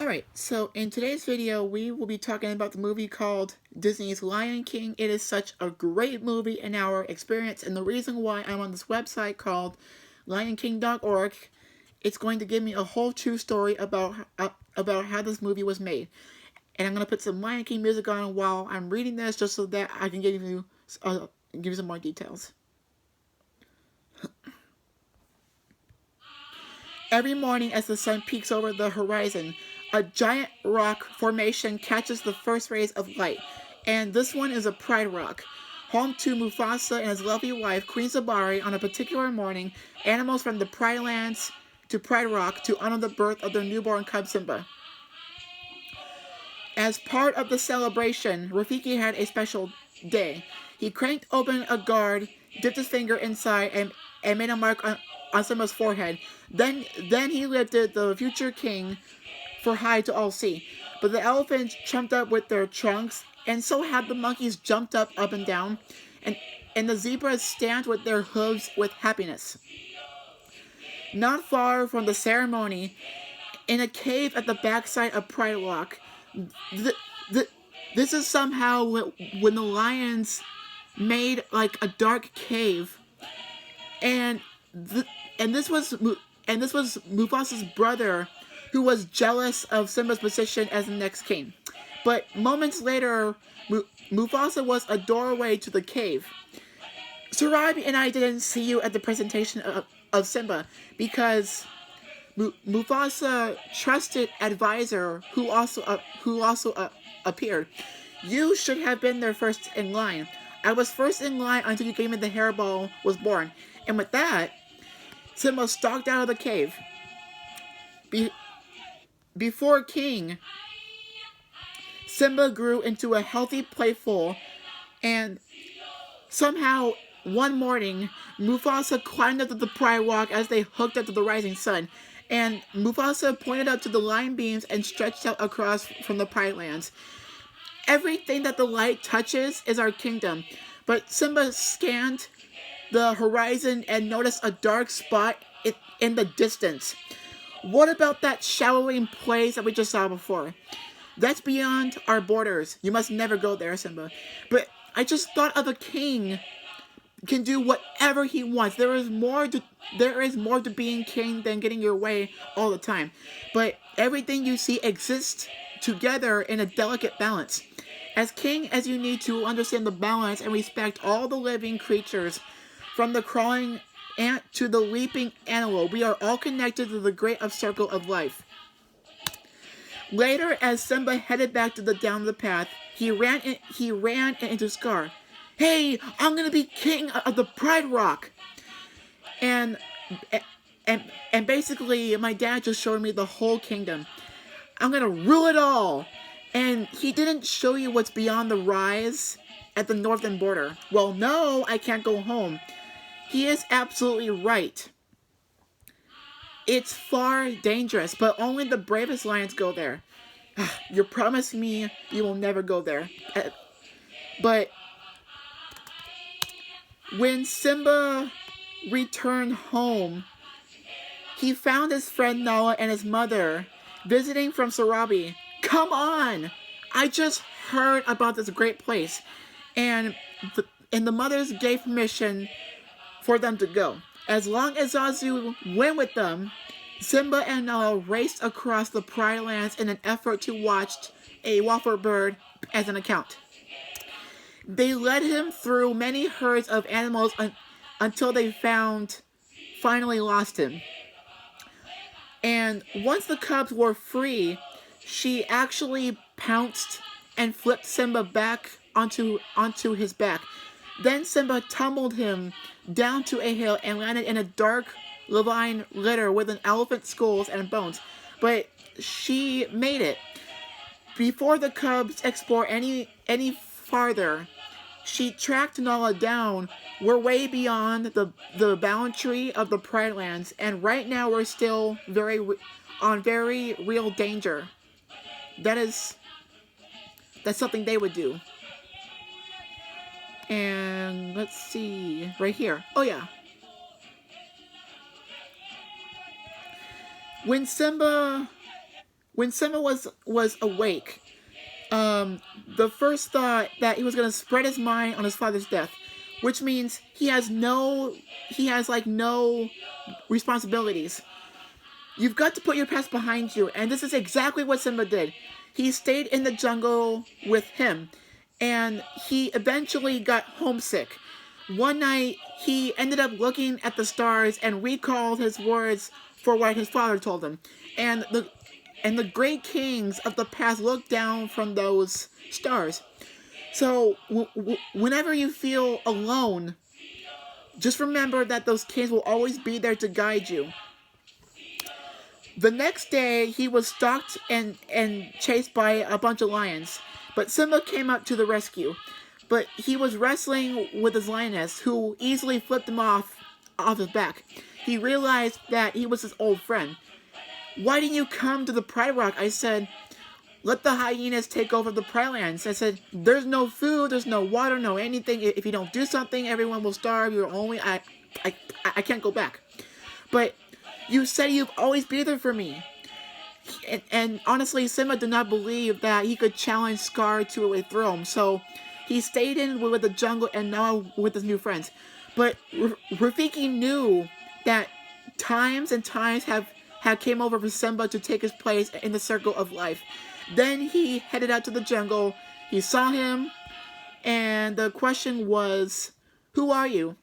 Alright, so in today's video, we will be talking about the movie called Disney's Lion King. It is such a great movie in our experience, and the reason why I'm on this website called LionKing.org, it's going to give me a whole true story about how this movie was made. And I'm going to put some Lion King music on while I'm reading this, just so that I can give you some more details. Every morning as the sun peeks over the horizon, a giant rock formation catches the first rays of light, and this one is a pride rock. Home to Mufasa and his lovely wife, Queen Zabari. On a particular morning, animals from the Pride Lands to Pride Rock to honor the birth of their newborn cub Simba. As part of the celebration, Rafiki had a special day. He cranked open a guard, dipped his finger inside, and made a mark on Simba's forehead. Then he lifted the future king for high to all see. But the elephants jumped up with their trunks, and so had the monkeys jumped up and down, and the zebras stamped with their hooves with happiness. Not far from the ceremony, in a cave at the backside of Pride Rock, this is somehow when the lions made like a dark cave, and this was Mufasa's brother, who was jealous of Simba's position as the next king. But moments later, Mufasa was a doorway to the cave. Sarabi and I didn't see you at the presentation of Simba because Mufasa trusted advisor who also appeared. You should have been there first in line. I was first in line until you gave me the hairball was born. And with that, Simba stalked out of the cave. Before King, Simba grew into a healthy playful, and somehow one morning, Mufasa climbed up to the Pride Rock as they hooked up to the rising sun, and Mufasa pointed up to the line beams and stretched out across from the Pride Lands. Everything that the light touches is our kingdom, but Simba scanned the horizon and noticed a dark spot in the distance. What about that shallowing place that we just saw before? That's beyond our borders. You must never go there, Simba. But I just thought of a king can do whatever he wants. There is more to being king than getting your way all the time. But everything you see exists together in a delicate balance. As king, as you need to understand the balance and respect all the living creatures, from the crawling ant to the leaping antelope, we are all connected to the great circle of life. Later, as Simba headed back down the path, he ran into Scar. Hey, I'm gonna be king of the Pride Rock, and basically, my dad just showed me the whole kingdom. I'm gonna rule it all, and he didn't show you what's beyond the rise at the northern border. Well, no, I can't go home. He is absolutely right. It's far dangerous, but only the bravest lions go there. You promised me you will never go there. But when Simba returned home, he found his friend Nala and his mother visiting from Sarabi. Come on! I just heard about this great place. And the mothers gave permission for them to go. As long as Zazu went with them, Simba and Nala raced across the Pride Lands in an effort to watch a waffle bird as an account. They led him through many herds of animals until they finally lost him. And once the cubs were free, she actually pounced and flipped Simba back onto his back. Then Simba tumbled him down to a hill and landed in a dark Levine litter with an elephant's skulls and bones. But she made it. Before the cubs explore any farther, she tracked Nala down. We're way beyond the boundary of the Pride Lands, and right now we're still very real danger. That's something they would do. And let's see, right here. Oh yeah. When Simba when Simba was awake, the first thought that he was gonna spread his mind on his father's death, which means he has no responsibilities. You've got to put your past behind you, and this is exactly what Simba did. He stayed in the jungle with him, and he eventually got homesick. One night, he ended up looking at the stars and recalled his words for what his father told him. And the great kings of the past looked down from those stars. So, whenever you feel alone, just remember that those kings will always be there to guide you. The next day, he was stalked and chased by a bunch of lions, but Simba came up to the rescue. But he was wrestling with his lioness, who easily flipped him off his back. He realized that he was his old friend. "Why didn't you come to the Pride Rock?" I said. "Let the hyenas take over the Pride Lands." I said, "There's no food, there's no water, no anything. If you don't do something, everyone will starve. I can't go back. But you said you've always been there for me." And honestly, Simba did not believe that he could challenge Scar to a throne, so he stayed in with the jungle and now with his new friends. But Rafiki knew that times and times have came over for Simba to take his place in the circle of life. Then he headed out to the jungle. He saw him, and the question was, "Who are you?"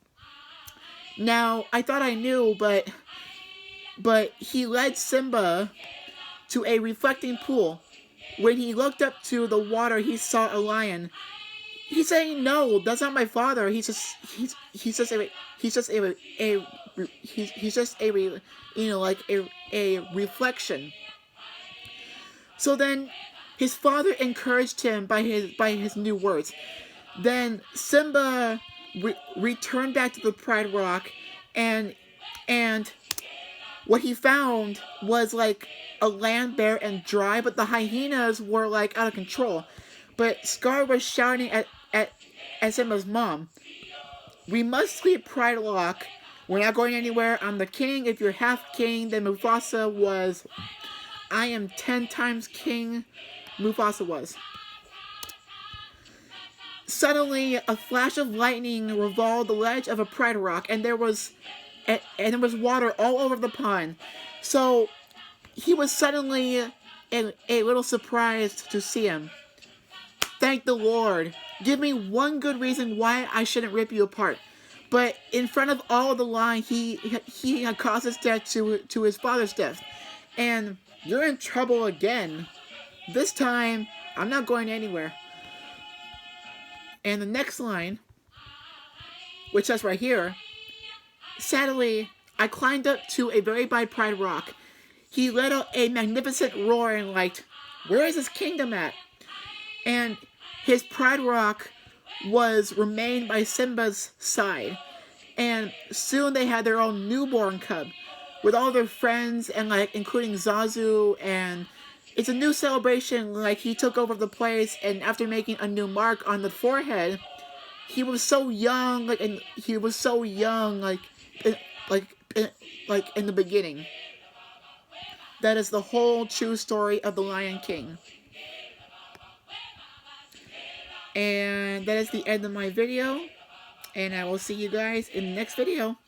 Now, I thought I knew, but he led Simba to a reflecting pool. When he looked up to the water, he saw a lion. He's saying, "No, that's not my father. He's just a reflection." So then his father encouraged him by his new words. Then Simba returned back to the Pride Rock, and what he found was like a land bare and dry, but the hyenas were like out of control. But Scar was shouting at Simba's mom, "We must leave Pride Rock. We're not going anywhere. I'm the king. If you're half king, then Mufasa was. I am 10 times king." Mufasa was. Suddenly, a flash of lightning revolved the ledge of a Pride Rock, and there was water all over the pond. So he was suddenly a little surprised to see him. "Thank the Lord. Give me one good reason why I shouldn't rip you apart." But in front of all the line, he had caused his death to his father's death. And you're in trouble again. This time, I'm not going anywhere. And the next line, which says right here, "Sadly, I climbed up to a very high Pride Rock. He let out a magnificent roar and like, where is his kingdom at?" And his Pride Rock remained by Simba's side. And soon they had their own newborn cub with all their friends and like including Zazu, and it's a new celebration. Like he took over the place, and after making a new mark on the forehead, he was so young, like in the beginning. That is the whole true story of the Lion King. And that is the end of my video, and I will see you guys in the next video.